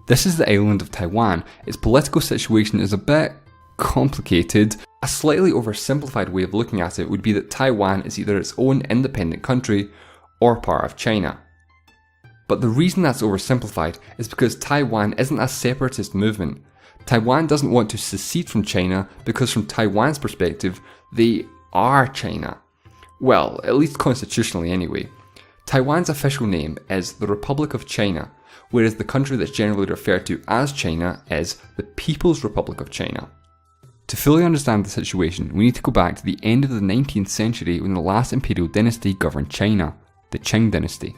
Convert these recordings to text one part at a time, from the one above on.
This is the island of Taiwan. Its political situation is a bit complicated. A slightly oversimplified way of looking at it would be that Taiwan is either its own independent country or part of China. But the reason that's oversimplified is because Taiwan isn't a separatist movement. Taiwan doesn't want to secede from China because from Taiwan's perspective, they are China. Well, at least constitutionally anyway. Taiwan's official name is the Republic of China, whereas the country that's generally referred to as China is the People's Republic of China. To fully understand the situation, we need to go back to the end of the 19th century when the last imperial dynasty governed China, the Qing dynasty.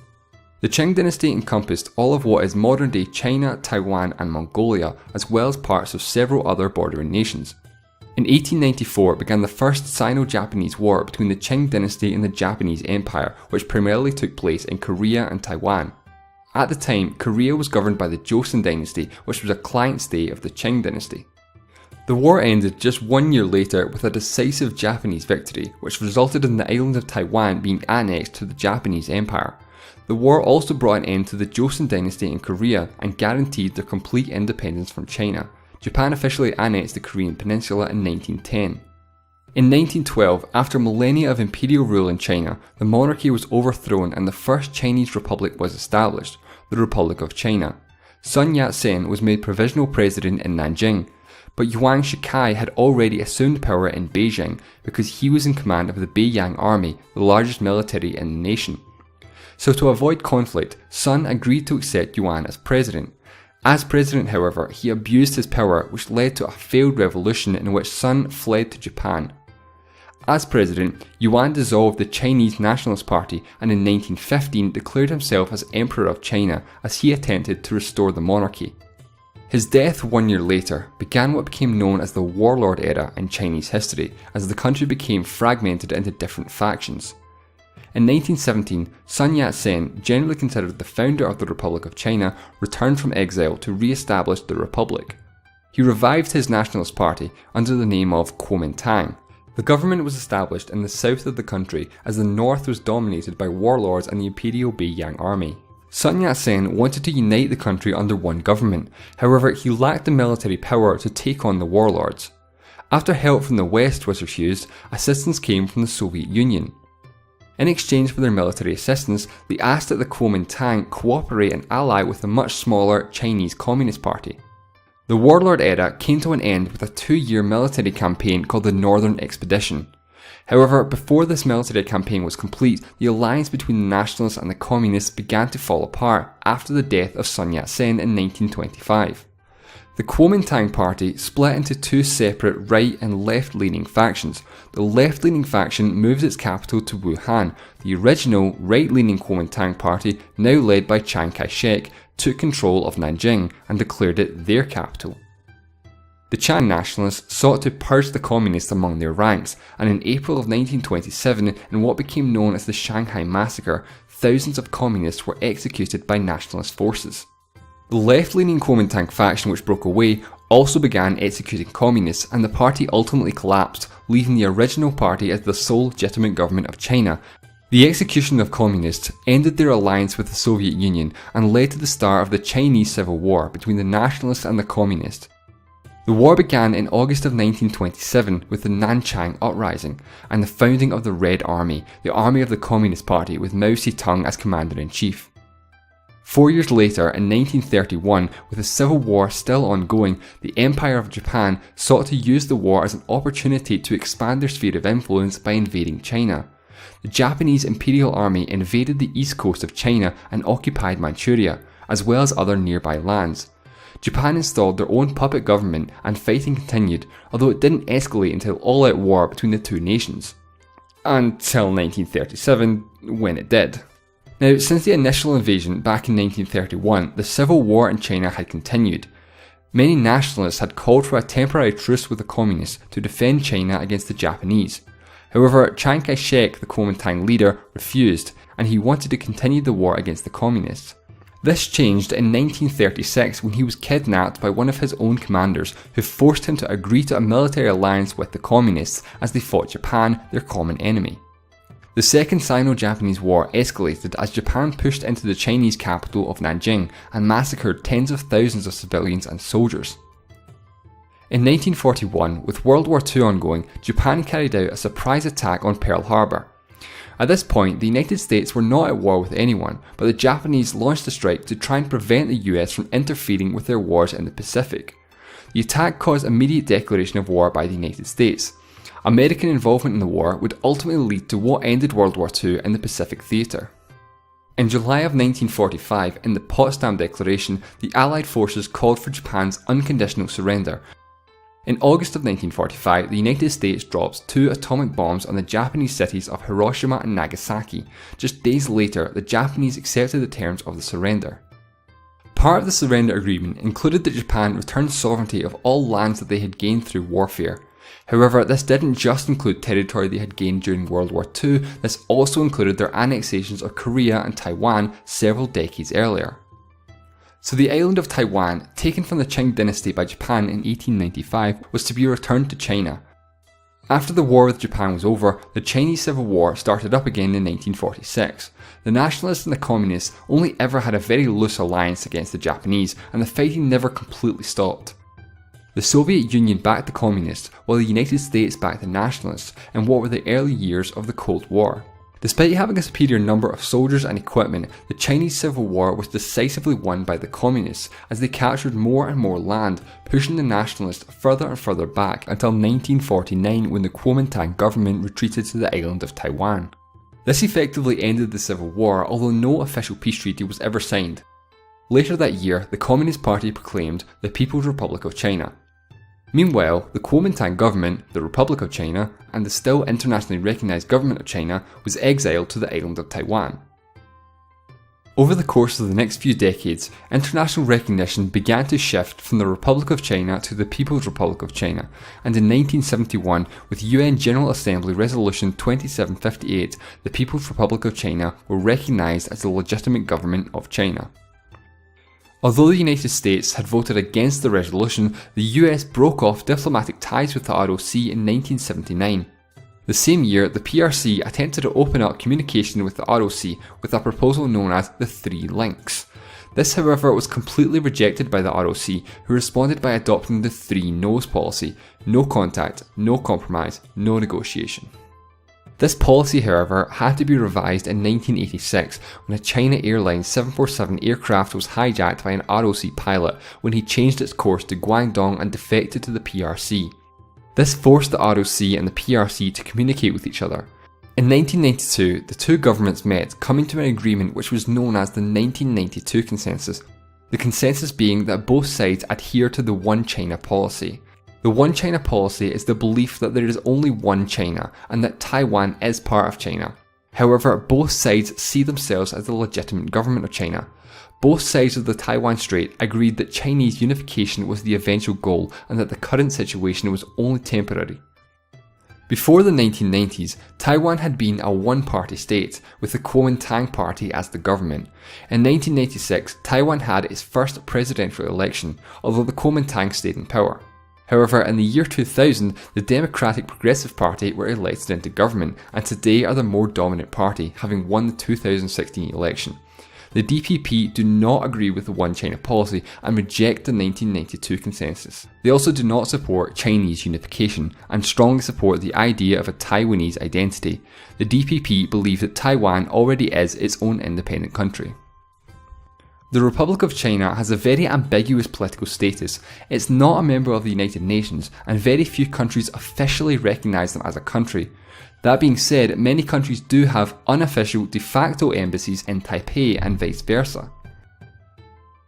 The Qing dynasty encompassed all of what is modern-day China, Taiwan and Mongolia, as well as parts of several other bordering nations. In 1894 began the first Sino-Japanese War between the Qing dynasty and the Japanese Empire, which primarily took place in Korea and Taiwan. At the time, Korea was governed by the Joseon dynasty, which was a client state of the Qing dynasty. The war ended just 1 year later with a decisive Japanese victory, which resulted in the island of Taiwan being annexed to the Japanese Empire. The war also brought an end to the Joseon dynasty in Korea and guaranteed their complete independence from China. Japan officially annexed the Korean peninsula in 1910. In 1912, after millennia of imperial rule in China, the monarchy was overthrown and the first Chinese republic was established, the Republic of China. Sun Yat-sen was made provisional president in Nanjing, but Yuan Shikai had already assumed power in Beijing because he was in command of the Beiyang army, the largest military in the nation. So to avoid conflict, Sun agreed to accept Yuan as president. As president, however, he abused his power, which led to a failed revolution in which Sun fled to Japan. As president, Yuan dissolved the Chinese Nationalist Party and in 1915 declared himself as Emperor of China as he attempted to restore the monarchy. His death 1 year later began what became known as the Warlord era in Chinese history, as the country became fragmented into different factions. In 1917, Sun Yat-sen, generally considered the founder of the Republic of China, returned from exile to re-establish the Republic. He revived his Nationalist Party under the name of Kuomintang. The government was established in the south of the country as the north was dominated by warlords and the Imperial Beiyang army. Sun Yat-sen wanted to unite the country under one government, however he lacked the military power to take on the warlords. After help from the West was refused, assistance came from the Soviet Union. In exchange for their military assistance, they asked that the Kuomintang cooperate and ally with the much smaller Chinese Communist Party. The warlord era came to an end with a 2-year military campaign called the Northern Expedition. However, before this military campaign was complete, the alliance between the nationalists and the communists began to fall apart after the death of Sun Yat-sen in 1925. The Kuomintang party split into two separate right and left-leaning factions. The left-leaning faction moved its capital to Wuhan. The original right-leaning Kuomintang party, now led by Chiang Kai-shek, took control of Nanjing and declared it their capital. The Chiang nationalists sought to purge the communists among their ranks, and in April of 1927, in what became known as the Shanghai Massacre, thousands of communists were executed by nationalist forces. The left-leaning Kuomintang faction which broke away also began executing communists, and the party ultimately collapsed, leaving the original party as the sole legitimate government of China. The execution of communists ended their alliance with the Soviet Union and led to the start of the Chinese Civil War between the nationalists and the communists. The war began in August of 1927 with the Nanchang Uprising and the founding of the Red Army, the army of the Communist Party with Mao Zedong as commander-in-chief. 4 years later, in 1931, with the Civil War still ongoing, the Empire of Japan sought to use the war as an opportunity to expand their sphere of influence by invading China. The Japanese Imperial Army invaded the east coast of China and occupied Manchuria, as well as other nearby lands. Japan installed their own puppet government and fighting continued, although it didn't escalate until all-out war between the two nations. Until 1937, when it did. Now, since the initial invasion back in 1931, the civil war in China had continued. Many nationalists had called for a temporary truce with the communists to defend China against the Japanese. However, Chiang Kai-shek, the Kuomintang leader, refused, and he wanted to continue the war against the communists. This changed in 1936 when he was kidnapped by one of his own commanders, who forced him to agree to a military alliance with the communists as they fought Japan, their common enemy. The Second Sino-Japanese War escalated as Japan pushed into the Chinese capital of Nanjing and massacred tens of thousands of civilians and soldiers. In 1941, with World War II ongoing, Japan carried out a surprise attack on Pearl Harbor. At this point, the United States were not at war with anyone, but the Japanese launched a strike to try and prevent the US from interfering with their wars in the Pacific. The attack caused immediate declaration of war by the United States. American involvement in the war would ultimately lead to what ended World War II in the Pacific theatre. In July of 1945, in the Potsdam Declaration, the Allied forces called for Japan's unconditional surrender. In August of 1945, the United States drops 2 atomic bombs on the Japanese cities of Hiroshima and Nagasaki. Just days later, the Japanese accepted the terms of the surrender. Part of the surrender agreement included that Japan returned sovereignty of all lands that they had gained through warfare. However, this didn't just include territory they had gained during World War II, this also included their annexations of Korea and Taiwan several decades earlier. So the island of Taiwan, taken from the Qing dynasty by Japan in 1895, was to be returned to China. After the war with Japan was over, the Chinese Civil War started up again in 1946. The nationalists and the communists only ever had a very loose alliance against the Japanese, and the fighting never completely stopped. The Soviet Union backed the communists, while the United States backed the nationalists in what were the early years of the Cold War. Despite having a superior number of soldiers and equipment, the Chinese Civil War was decisively won by the communists as they captured more and more land, pushing the nationalists further and further back until 1949 when the Kuomintang government retreated to the island of Taiwan. This effectively ended the Civil War, although no official peace treaty was ever signed. Later that year, the Communist Party proclaimed the People's Republic of China. Meanwhile, the Kuomintang government, the Republic of China, and the still internationally recognised government of China was exiled to the island of Taiwan. Over the course of the next few decades, international recognition began to shift from the Republic of China to the People's Republic of China, and in 1971, with UN General Assembly Resolution 2758, the People's Republic of China were recognised as the legitimate government of China. Although the United States had voted against the resolution, the US broke off diplomatic ties with the ROC in 1979. The same year, the PRC attempted to open up communication with the ROC with a proposal known as the Three Links. This, however, was completely rejected by the ROC, who responded by adopting the Three No's policy: no contact, no compromise, no negotiation. This policy, however, had to be revised in 1986 when a China Airlines 747 aircraft was hijacked by an ROC pilot when he changed its course to Guangdong and defected to the PRC. This forced the ROC and the PRC to communicate with each other. In 1992, the two governments met, coming to an agreement which was known as the 1992 Consensus, the consensus being that both sides adhere to the One China policy. The One China policy is the belief that there is only one China and that Taiwan is part of China. However, both sides see themselves as the legitimate government of China. Both sides of the Taiwan Strait agreed that Chinese unification was the eventual goal and that the current situation was only temporary. Before the 1990s, Taiwan had been a one-party state, with the Kuomintang Party as the government. In 1996, Taiwan had its first presidential election, although the Kuomintang stayed in power. However, in the year 2000, the Democratic Progressive Party were elected into government and today are the more dominant party, having won the 2016 election. The DPP do not agree with the One China policy and reject the 1992 Consensus. They also do not support Chinese unification and strongly support the idea of a Taiwanese identity. The DPP believe that Taiwan already is its own independent country. The Republic of China has a very ambiguous political status. It's not a member of the United Nations, and very few countries officially recognise them as a country. That being said, many countries do have unofficial de facto embassies in Taipei and vice versa.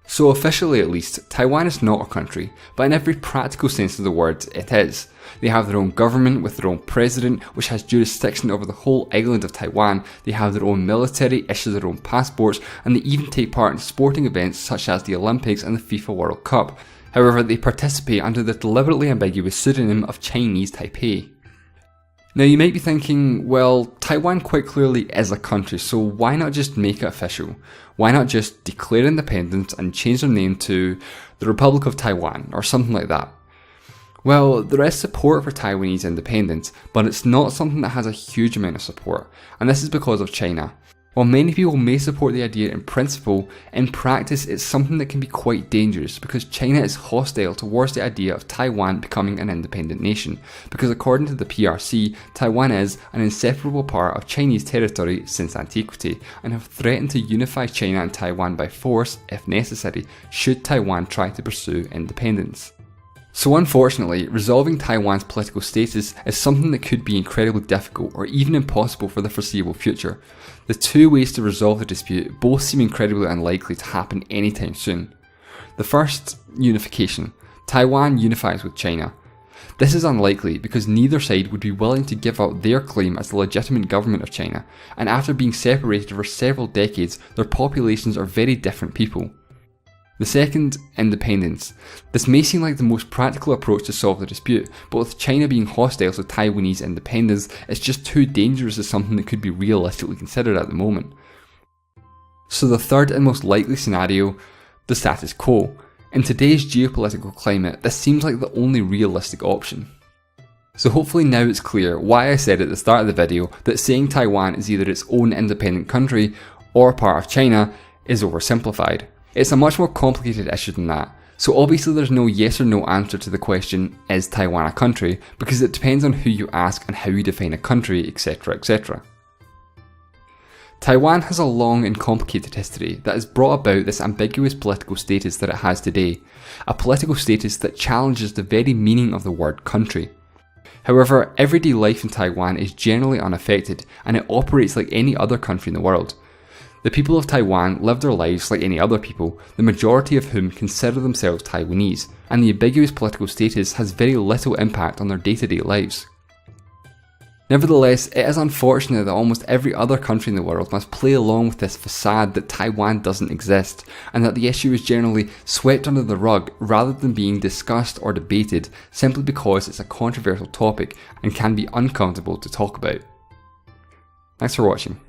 So officially at least, Taiwan is not a country, but in every practical sense of the word, it is. They have their own government with their own president, which has jurisdiction over the whole island of Taiwan. They have their own military, issue their own passports, and they even take part in sporting events such as the Olympics and the FIFA World Cup. However, they participate under the deliberately ambiguous pseudonym of Chinese Taipei. Now you might be thinking, well, Taiwan quite clearly is a country, so why not just make it official? Why not just declare independence and change their name to the Republic of Taiwan or something like that? Well, there is support for Taiwanese independence, but it's not something that has a huge amount of support, and this is because of China. While many people may support the idea in principle, in practice it's something that can be quite dangerous because China is hostile towards the idea of Taiwan becoming an independent nation, because according to the PRC, Taiwan is an inseparable part of Chinese territory since antiquity, and have threatened to unify China and Taiwan by force, if necessary, should Taiwan try to pursue independence. So unfortunately, resolving Taiwan's political status is something that could be incredibly difficult or even impossible for the foreseeable future. The two ways to resolve the dispute both seem incredibly unlikely to happen anytime soon. The first, unification. Taiwan unifies with China. This is unlikely because neither side would be willing to give up their claim as the legitimate government of China, and after being separated for several decades, their populations are very different people. The second, independence. This may seem like the most practical approach to solve the dispute, but with China being hostile to Taiwanese independence, it's just too dangerous as something that could be realistically considered at the moment. So the third and most likely scenario, the status quo. In today's geopolitical climate, this seems like the only realistic option. So hopefully now it's clear why I said at the start of the video that saying Taiwan is either its own independent country or part of China is oversimplified. It's a much more complicated issue than that, so obviously there's no yes or no answer to the question, is Taiwan a country, because it depends on who you ask and how you define a country, etc, etc. Taiwan has a long and complicated history that has brought about this ambiguous political status that it has today, a political status that challenges the very meaning of the word country. However, everyday life in Taiwan is generally unaffected and it operates like any other country in the world. The people of Taiwan live their lives like any other people, the majority of whom consider themselves Taiwanese, and the ambiguous political status has very little impact on their day-to-day lives. Nevertheless, it is unfortunate that almost every other country in the world must play along with this facade that Taiwan doesn't exist, and that the issue is generally swept under the rug rather than being discussed or debated simply because it's a controversial topic and can be uncomfortable to talk about. Thanks for watching.